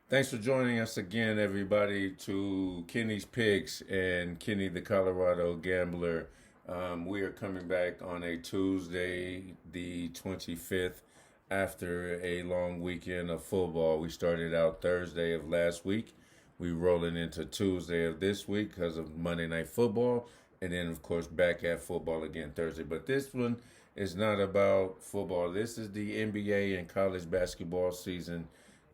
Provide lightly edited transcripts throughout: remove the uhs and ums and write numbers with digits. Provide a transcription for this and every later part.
Thanks for joining us again, everybody, to Kenny's Picks and Kenny the Colorado Gambler. We are coming back on a Tuesday, the 25th, after a long weekend of football. We started out Thursday of last week. We rolling into Tuesday of this week because of Monday Night Football, and then of course back at football again Thursday. But this one is not about football. This is the NBA and college basketball season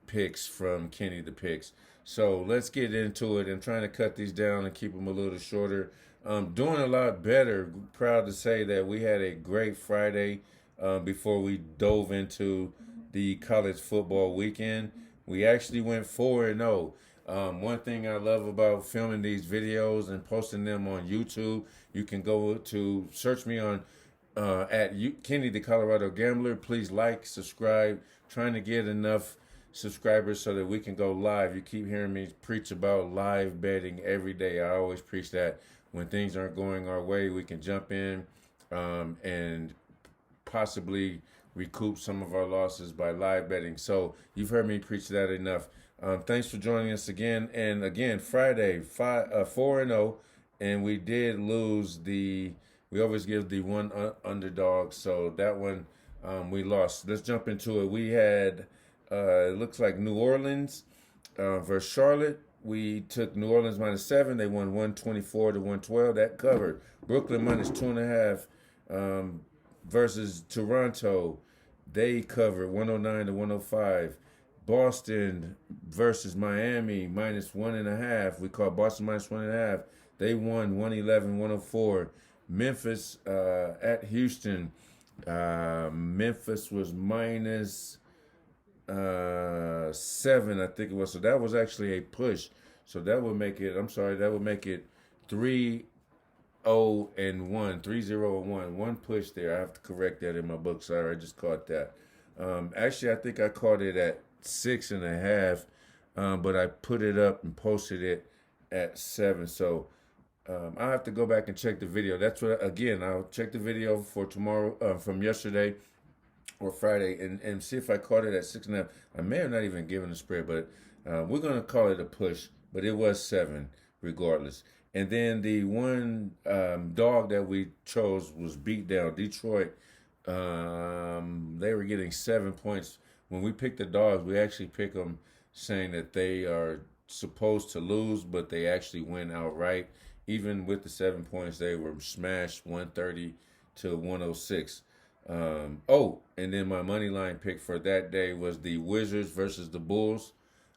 picks from Kenny the Picks. So let's get into it. I'm trying to cut these down and keep them a little shorter. Doing a lot better. Proud to say that we had a great Friday before we dove into the college football weekend. We actually went 4-0. One thing I love about filming these videos and posting them on YouTube, you can go to search me on Kenny the Colorado Gambler. Please like, subscribe. Trying to get enough subscribers so that we can go live. You keep hearing me preach about live betting every day. I always preach that when things aren't going our way, we can jump in and possibly recoup some of our losses by live betting. So you've heard me preach that enough. Thanks for joining us again. And again, Friday, 4-0, and we did lose the. We always give the one underdog, so that one we lost. Let's jump into it. We had it looks like New Orleans versus Charlotte. We took New Orleans -7. They won 124 to 112. That covered. Brooklyn -2.5 versus Toronto. They covered 109 to 105. Boston versus Miami -1.5. We called Boston -1.5. They won 111 104. Memphis at Houston. Memphis was -7, I think it was. So that was actually a push. So that would make it. I'm sorry, that would make it 3-0-1, 3-0-1. One push there. I have to correct that in my book. Sorry, I just caught that. Actually, I think I caught it at 6.5, but I put it up and posted it at 7. So I'll have to go back and check the video. That's what, again, I'll check the video for tomorrow, from yesterday or Friday, and see if I caught it at 6.5. I may have not even given a spread, but we're going to call it a push, but it was 7 regardless. And then the one dog that we chose was beat down. Detroit, they were getting 7 points. When we picked the dogs, we actually pick them saying that they are supposed to lose, but they actually win outright. Even with the 7 points, they were smashed 130 to 106. And then my money line pick for that day was the Wizards versus the Bulls.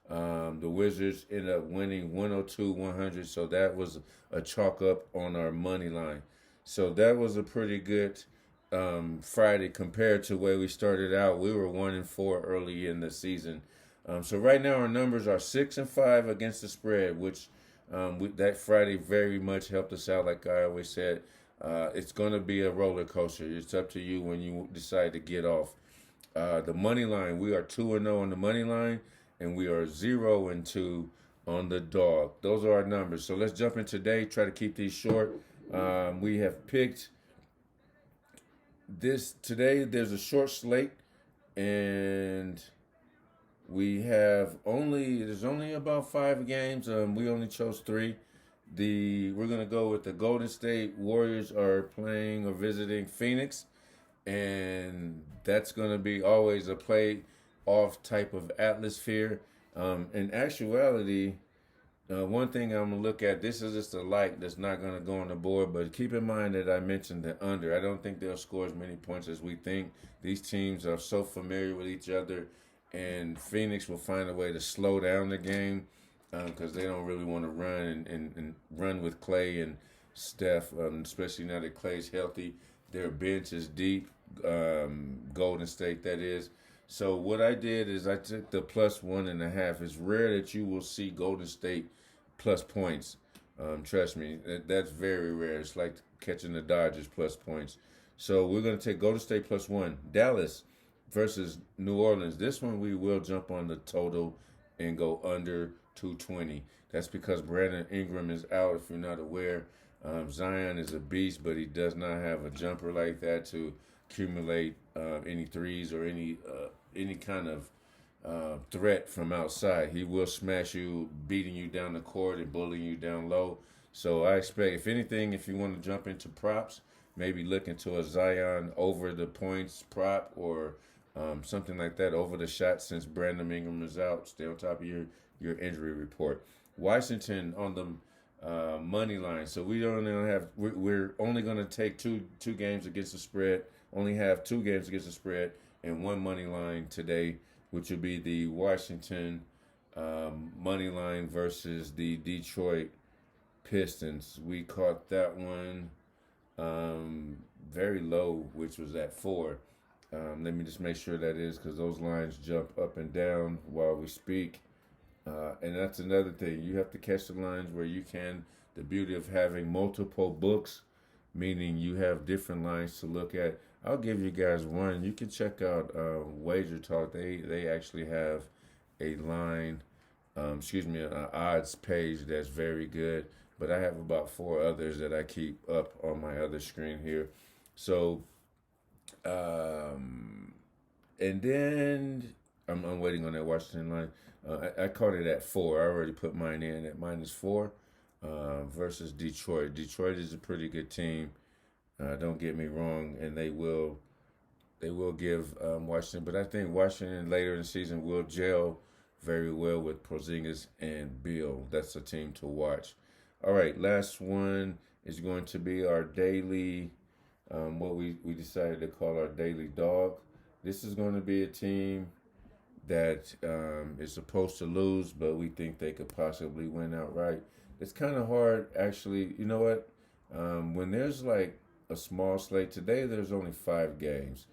The Wizards ended up winning 102-100, so that was a chalk up on our money line. So that was a pretty good Friday compared to where we started out. We were 1-4 early in the season. So right now our numbers are 6-5 against the spread, which that Friday very much helped us out. Like I always said, it's going to be a roller coaster. It's up to you when you decide to get off. The money line, we are 2-0 on the money line, and we are 0-2 on the dog. Those are our numbers. So let's jump in today. Try to keep these short. We have picked this today. There's a short slate, and there's only about 5 games. We only chose 3. We're gonna go with the Golden State Warriors are playing or visiting Phoenix, and that's gonna be always a play-off type of atmosphere. In actuality, one thing I'm gonna look at, this is just a light that's not gonna go on the board, but keep in mind that I mentioned the under. I don't think they'll score as many points as we think. These teams are so familiar with each other, and Phoenix will find a way to slow down the game because they don't really want to run and run with Clay and Steph, especially now that Clay's healthy. Their bench is deep, Golden State, that is. So what I did is I took the +1.5. It's rare that you will see Golden State plus points. Trust me, that's very rare. It's like catching the Dodgers plus points. So we're going to take Golden State +1. Dallas versus New Orleans. This one we will jump on the total and go under 220. That's because Brandon Ingram is out, if you're not aware. Zion is a beast, but he does not have a jumper like that to accumulate any threes or any kind of threat from outside. He will smash you, beating you down the court and bullying you down low. So I expect, if anything, if you want to jump into props, maybe look into a Zion over the points prop or something like that, over the shot, since Brandon Ingram is out. Stay on top of your injury report. Washington on the money line. So we don't have. We're only going to take two games against the spread. Only have 2 games against the spread and 1 money line today, which would be the Washington money line versus the Detroit Pistons. We caught that one very low, which was at 4. Let me just make sure that is, because those lines jump up and down while we speak. And that's another thing. You have to catch the lines where you can. The beauty of having multiple books, meaning you have different lines to look at. I'll give you guys one. You can check out Wager Talk. They actually have a line, an odds page that's very good. But I have about 4 others that I keep up on my other screen here. So, and then I'm waiting on that Washington line. I caught it at 4. I already put mine in at -4 versus Detroit. Detroit is a pretty good team. Don't get me wrong, and they will give Washington. But I think Washington later in the season will gel very well with Porzingis and Beal. That's a team to watch. All right, last one is going to be our daily, what we decided to call our daily dog. This is going to be a team that is supposed to lose, but we think they could possibly win outright. It's kind of hard, actually. You know what? When there's like a small slate, today there's only 5 games.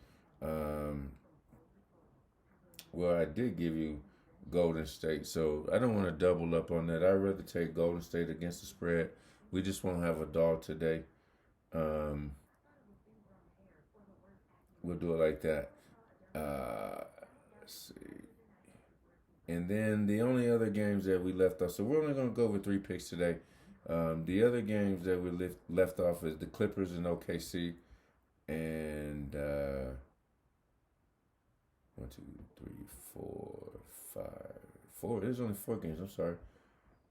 Well, I did give you Golden State, so I don't want to double up on that. I'd rather take Golden State against the spread. We just won't have a dog today. We'll do it like that. Let's see. And then the only other games that we left off, so we're only going to go over 3 picks today. The other games that we left off is the Clippers and OKC. And 1, 2, 3, 4, 5, 4. There's only 4 games. I'm sorry.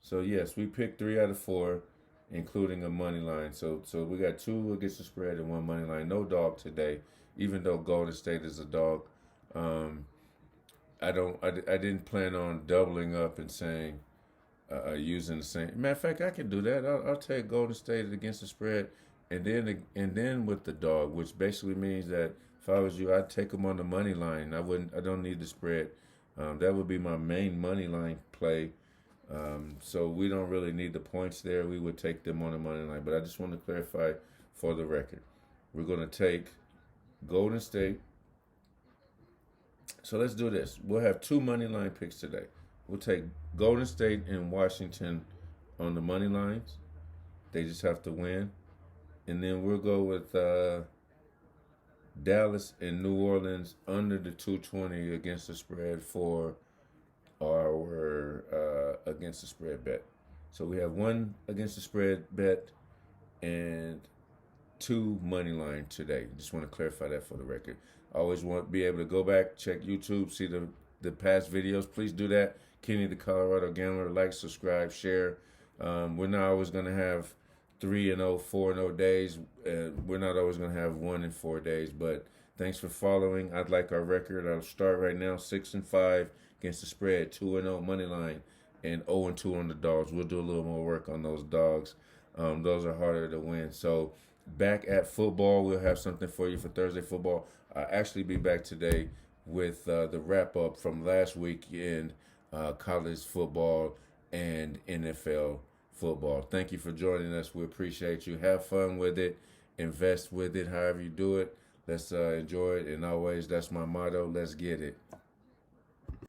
So yes, we picked 3 out of 4, including a money line. So we got 2 against the spread and 1 money line. No dog today, even though Golden State is a dog. I didn't plan on doubling up and saying using the same. Matter of fact, I can do that. I'll take Golden State against the spread, and then with the dog, which basically means that if I was you, I'd take them on the money line. I don't need the spread. That would be my main money line play. So we don't really need the points there. We would take them on the money line. But I just want to clarify for the record, we're going to take Golden State. So let's do this. We'll have 2 money line picks today. We'll take Golden State and Washington on the money lines. They just have to win. And then we'll go with Dallas and New Orleans under the 220 against the spread for our against the spread bet. So we have 1 against the spread bet and 2 money line today. Just want to clarify that for the record. I always want to be able to go back, check YouTube, see the past videos. Please do that. Kenny the Colorado Gambler. Like, subscribe, share. We're not always going to have 3-0, 4-0 days. We're not always going to have 1 and 4 days. But thanks for following. I'd like our record. I'll start right now. 6-5 against the spread. 2-0 money line. And 0-2 on the dogs. We'll do a little more work on those dogs. Those are harder to win. So back at football, we'll have something for you for Thursday football. I'll actually be back today with the wrap-up from last weekend, college football and NFL football. Thank you for joining us. We appreciate you. Have fun with it. Invest with it, however you do it. Let's enjoy it. And always, that's my motto. Let's get it.